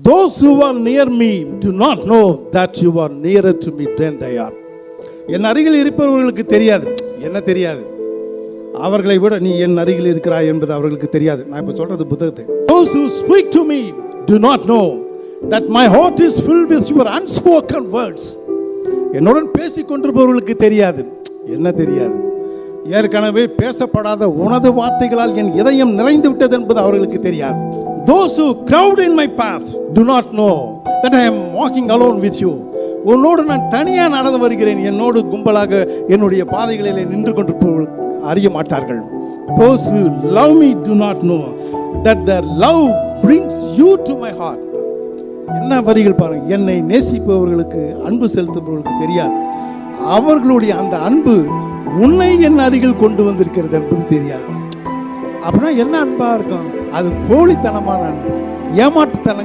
Those who are near me do not know that you are nearer to me than they are. என் அருகில் இருப்பவர்களுக்கு தெரியாது. என்ன தெரியாது? அவர்களை விட நீ என் அருகில் இருக்கிறாய் என்பது அவர்களுக்கு தெரியாது. நான் இப்ப சொல்றது புத்தகத்தை. Those who speak to me do not know that my heart is filled with your unspoken words. என்னுடன் பேசிக் கொண்டிருப்பவர்களுக்கு தெரியாது. என்ன தெரியாது? ஏற்கனவே பேசப்படாத உனது வார்த்தைகளால் என் இதயம் நிறைந்து விட்டது என்பது அவர்களுக்கு தெரியாது. Those who crowd in my path do not know that I am walking alone with you. உன்னோடு நான் தனியாக நடந்து வருகிறேன். என்னோடு கும்பலாக என்னுடைய பாதைகளிலே நின்று கொண்டிருப்பவர்கள் அறிய மாட்டார்கள். Those who love me do not know that their love brings you to my heart. என்ன வரிகள் பாருங்க. என்னை நேசிப்பவர்களுக்கு, அன்பு செலுத்துபவர்களுக்கு தெரியாது. அவர்களுடைய அந்த அன்பு உன்னை என் அருகில் கொண்டு வந்திருக்கிறது என்பது தெரியாது. அப்படின்னா என்ன அன்பா இருக்கும்? அது போலித்தனமான அன்பு, ஏமாற்றுத்தனங்கள்.